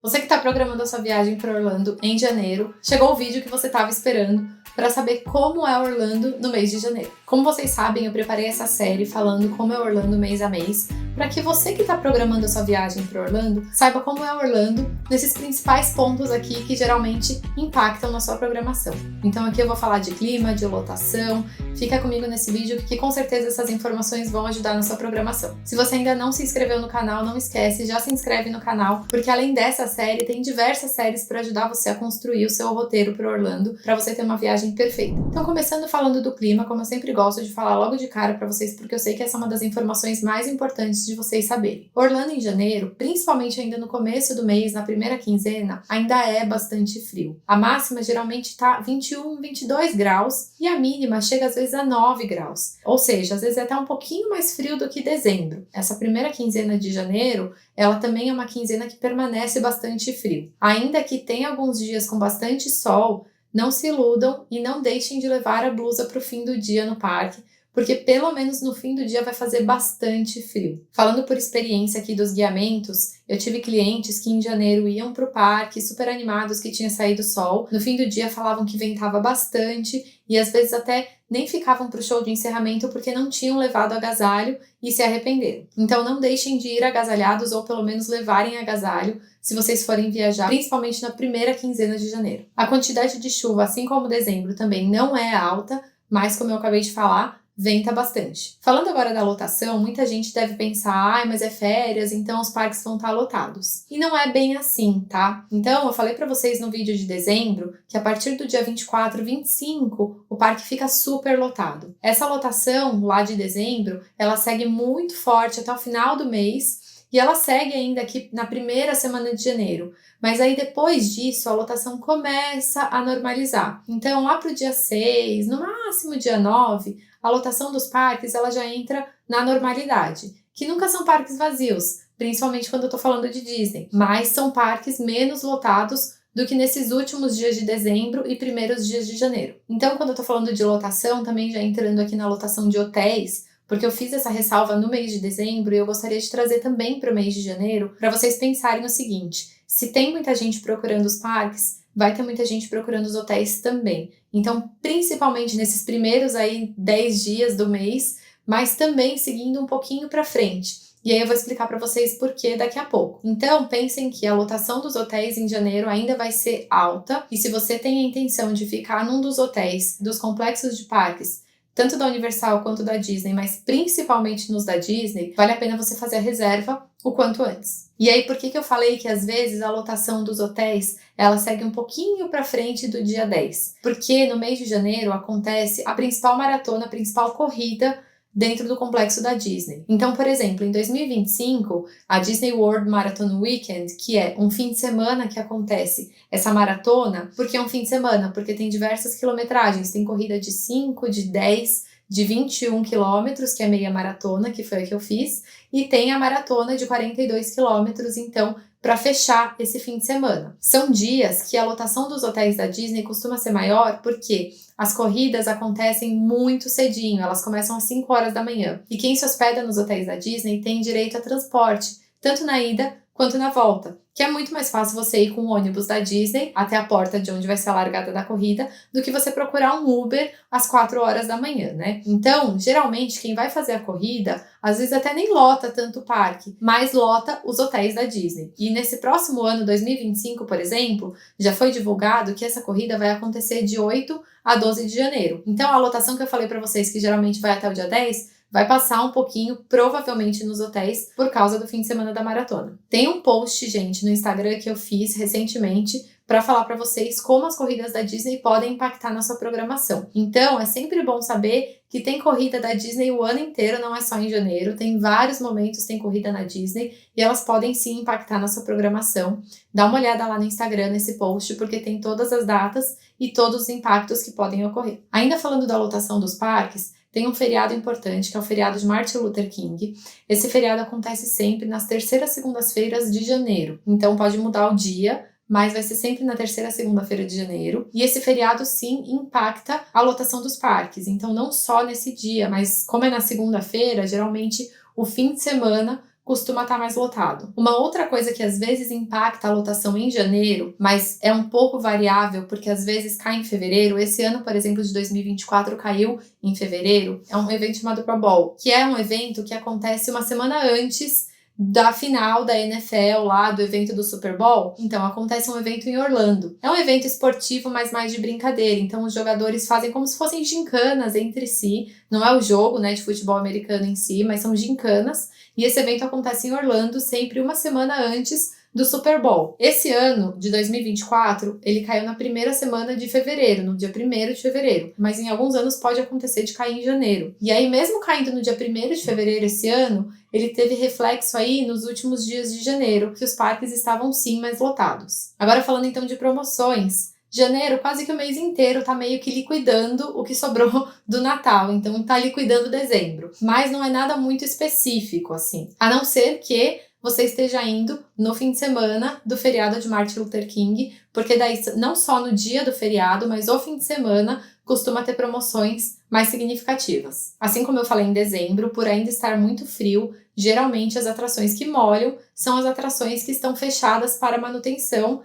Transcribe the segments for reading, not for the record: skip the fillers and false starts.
Você que está programando a sua viagem para Orlando em janeiro, chegou o vídeo que você estava esperando para saber como é Orlando no mês de janeiro. Como vocês sabem, eu preparei essa série falando como é Orlando mês a mês, para que você que está programando a sua viagem para Orlando saiba como é Orlando nesses principais pontos aqui que geralmente impactam na sua programação. Então aqui eu vou falar de clima, de lotação. Fica comigo nesse vídeo que com certeza essas informações vão ajudar na sua programação. Se você ainda não se inscreveu no canal, não esquece, já se inscreve no canal, porque além dessa série, tem diversas séries para ajudar você a construir o seu roteiro para Orlando, para você ter uma viagem perfeita. Então, começando falando do clima, como eu sempre gosto de falar logo de cara para vocês, porque eu sei que essa é uma das informações mais importantes de vocês saberem. Orlando em janeiro, principalmente ainda no começo do mês, na primeira quinzena, ainda é bastante frio. A máxima geralmente tá 21, 22 graus e a mínima chega às vezes a 9 graus. Ou seja, às vezes é até um pouquinho mais frio do que dezembro. Essa primeira quinzena de janeiro, ela também é uma quinzena que permanece bastante frio. Ainda que tenha alguns dias com bastante sol, não se iludam e não deixem de levar a blusa para o fim do dia no parque, porque pelo menos no fim do dia vai fazer bastante frio. Falando por experiência aqui dos guiamentos, eu tive clientes que em janeiro iam para o parque super animados que tinha saído sol. No fim do dia falavam que ventava bastante e às vezes até nem ficavam para o show de encerramento porque não tinham levado agasalho e se arrependeram. Então não deixem de ir agasalhados ou pelo menos levarem agasalho se vocês forem viajar, principalmente na primeira quinzena de janeiro. A quantidade de chuva, assim como dezembro, também não é alta, mas como eu acabei de falar, venta bastante. Falando agora da lotação, muita gente deve pensar, mas é férias, então os parques vão estar lotados. E não é bem assim, tá? Então, eu falei pra vocês no vídeo de dezembro que a partir do dia 24, 25, o parque fica super lotado. Essa lotação lá de dezembro, ela segue muito forte até o final do mês, e ela segue ainda aqui na primeira semana de janeiro. Mas aí depois disso, a lotação começa a normalizar. Então, lá pro dia 6, no máximo dia 9, a lotação dos parques ela já entra na normalidade, que nunca são parques vazios, principalmente quando eu tô falando de Disney, mas são parques menos lotados do que nesses últimos dias de dezembro e primeiros dias de janeiro. Então, quando eu tô falando de lotação, também já entrando aqui na lotação de hotéis, porque eu fiz essa ressalva no mês de dezembro e eu gostaria de trazer também para o mês de janeiro, para vocês pensarem o seguinte: se tem muita gente procurando os parques, vai ter muita gente procurando os hotéis também. Então, principalmente nesses primeiros aí 10 dias do mês, mas também seguindo um pouquinho para frente. E aí eu vou explicar para vocês por que daqui a pouco. Então, pensem que a lotação dos hotéis em janeiro ainda vai ser alta, e se você tem a intenção de ficar num dos hotéis dos complexos de parques, tanto da Universal quanto da Disney, mas principalmente nos da Disney, vale a pena você fazer a reserva o quanto antes. E aí, por que eu falei que às vezes a lotação dos hotéis, ela segue um pouquinho para frente do dia 10? Porque no mês de janeiro acontece a principal maratona, a principal corrida dentro do complexo da Disney. Então, por exemplo, em 2025, a Disney World Marathon Weekend, que é um fim de semana que acontece essa maratona, porque é um fim de semana, porque tem diversas quilometragens, tem corrida de 5, de 10, de 21 quilômetros, que é meia maratona, que foi a que eu fiz, e tem a maratona de 42 quilômetros, então, para fechar esse fim de semana. São dias que a lotação dos hotéis da Disney costuma ser maior porque as corridas acontecem muito cedinho, elas começam às 5 horas da manhã. E quem se hospeda nos hotéis da Disney tem direito a transporte, tanto na ida quanto na volta, que é muito mais fácil você ir com o ônibus da Disney até a porta de onde vai ser a largada da corrida, do que você procurar um Uber às 4 horas da manhã, né? Então, geralmente, quem vai fazer a corrida, às vezes até nem lota tanto o parque, mas lota os hotéis da Disney. E nesse próximo ano, 2025, por exemplo, já foi divulgado que essa corrida vai acontecer de 8 a 12 de janeiro. Então, a lotação que eu falei para vocês, que geralmente vai até o dia 10, vai passar um pouquinho, provavelmente, nos hotéis, por causa do fim de semana da maratona. Tem um post, gente, no Instagram que eu fiz recentemente para falar para vocês como as corridas da Disney podem impactar na sua programação. Então, é sempre bom saber que tem corrida da Disney o ano inteiro, não é só em janeiro. Tem vários momentos, tem corrida na Disney e elas podem sim impactar na sua programação. Dá uma olhada lá no Instagram nesse post, porque tem todas as datas e todos os impactos que podem ocorrer. Ainda falando da lotação dos parques, tem um feriado importante, que é o feriado de Martin Luther King. Esse feriado acontece sempre nas terceiras segundas-feiras de janeiro. Então pode mudar o dia, mas vai ser sempre na terceira segunda-feira de janeiro. E esse feriado, sim, impacta a lotação dos parques. Então não só nesse dia, mas como é na segunda-feira, geralmente o fim de semana costuma estar mais lotado. Uma outra coisa que às vezes impacta a lotação em janeiro, mas é um pouco variável, porque às vezes cai em fevereiro. Esse ano, por exemplo, de 2024 caiu em fevereiro. É um evento chamado Pro Bowl, que é um evento que acontece uma semana antes da final da NFL lá, do evento do Super Bowl. Então, acontece um evento em Orlando. É um evento esportivo, mas mais de brincadeira. Então, os jogadores fazem como se fossem gincanas entre si. Não é o jogo, né, de futebol americano em si, mas são gincanas. E esse evento acontece em Orlando sempre uma semana antes do Super Bowl. Esse ano, de 2024, ele caiu na primeira semana de fevereiro, no dia 1º de fevereiro. Mas em alguns anos pode acontecer de cair em janeiro. E aí, mesmo caindo no dia 1º de fevereiro esse ano, ele teve reflexo aí nos últimos dias de janeiro, que os parques estavam sim mais lotados. Agora falando então de promoções, janeiro, quase que o mês inteiro tá meio que liquidando o que sobrou do Natal, então tá liquidando dezembro. Mas não é nada muito específico, assim. A não ser que você esteja indo no fim de semana do feriado de Martin Luther King, porque daí não só no dia do feriado, mas o fim de semana costuma ter promoções mais significativas. Assim como eu falei em dezembro, por ainda estar muito frio, geralmente as atrações que molham são as atrações que estão fechadas para manutenção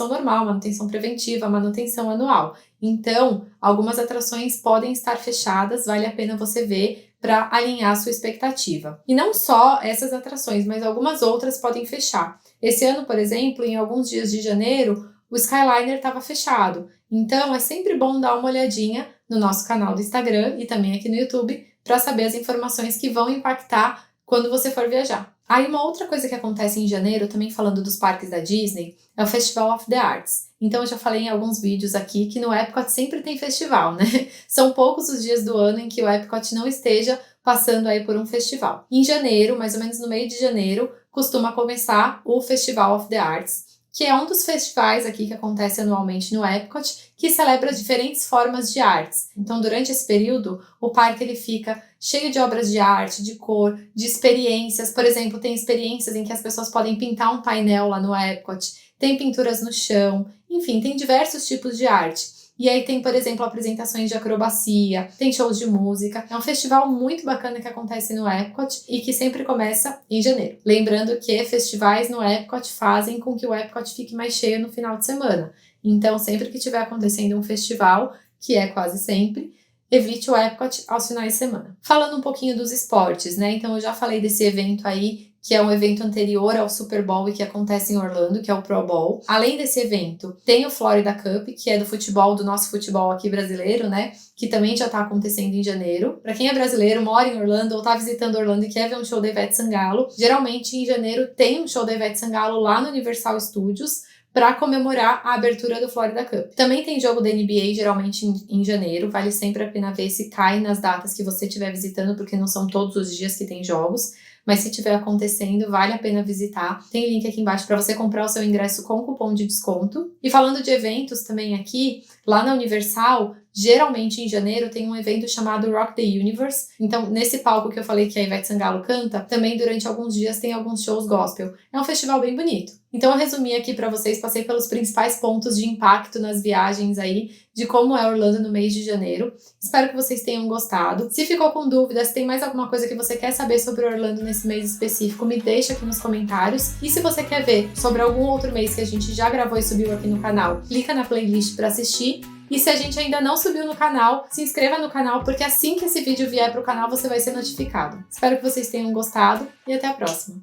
normal, manutenção preventiva, manutenção anual. Então, algumas atrações podem estar fechadas, vale a pena você ver para alinhar a sua expectativa. E não só essas atrações, mas algumas outras podem fechar. Esse ano, por exemplo, em alguns dias de janeiro, o Skyliner estava fechado. Então, é sempre bom dar uma olhadinha no nosso canal do Instagram e também aqui no YouTube para saber as informações que vão impactar quando você for viajar. Aí uma outra coisa que acontece em janeiro, também falando dos parques da Disney, é o Festival of the Arts. Então eu já falei em alguns vídeos aqui que no Epcot sempre tem festival, né? São poucos os dias do ano em que o Epcot não esteja passando aí por um festival. Em janeiro, mais ou menos no meio de janeiro, costuma começar o Festival of the Arts, que é um dos festivais aqui que acontece anualmente no Epcot, que celebra diferentes formas de artes. Então, durante esse período, o parque ele fica cheio de obras de arte, de cor, de experiências. Por exemplo, tem experiências em que as pessoas podem pintar um painel lá no Epcot, tem pinturas no chão, enfim, tem diversos tipos de arte. E aí tem, por exemplo, apresentações de acrobacia, tem shows de música. É um festival muito bacana que acontece no Epcot e que sempre começa em janeiro. Lembrando que festivais no Epcot fazem com que o Epcot fique mais cheio no final de semana. Então, sempre que estiver acontecendo um festival, que é quase sempre, evite o Epcot aos finais de semana. Falando um pouquinho dos esportes, né? Então, eu já falei desse evento aí, que é um evento anterior ao Super Bowl e que acontece em Orlando, que é o Pro Bowl. Além desse evento, tem o Florida Cup, que é do futebol, do nosso futebol aqui brasileiro, né? Que também já tá acontecendo em janeiro. Pra quem é brasileiro, mora em Orlando ou tá visitando Orlando e quer ver um show da Ivete Sangalo, geralmente em janeiro tem um show da Ivete Sangalo lá no Universal Studios, para comemorar a abertura do Florida Cup. Também tem jogo da NBA, geralmente em janeiro, vale sempre a pena ver se cai nas datas que você estiver visitando, porque não são todos os dias que tem jogos, mas se estiver acontecendo, vale a pena visitar. Tem link aqui embaixo para você comprar o seu ingresso com cupom de desconto. E falando de eventos também aqui, lá na Universal, geralmente em janeiro tem um evento chamado Rock the Universe. Então, nesse palco que eu falei que a Ivete Sangalo canta, também durante alguns dias tem alguns shows gospel. É um festival bem bonito. Então, eu resumi aqui para vocês, passei pelos principais pontos de impacto nas viagens aí, de como é Orlando no mês de janeiro. Espero que vocês tenham gostado. Se ficou com dúvidas, se tem mais alguma coisa que você quer saber sobre Orlando nesse mês específico, me deixa aqui nos comentários. E se você quer ver sobre algum outro mês que a gente já gravou e subiu aqui no canal, clica na playlist para assistir. E se a gente ainda não subiu no canal, se inscreva no canal, porque assim que esse vídeo vier para o canal, você vai ser notificado. Espero que vocês tenham gostado e até a próxima!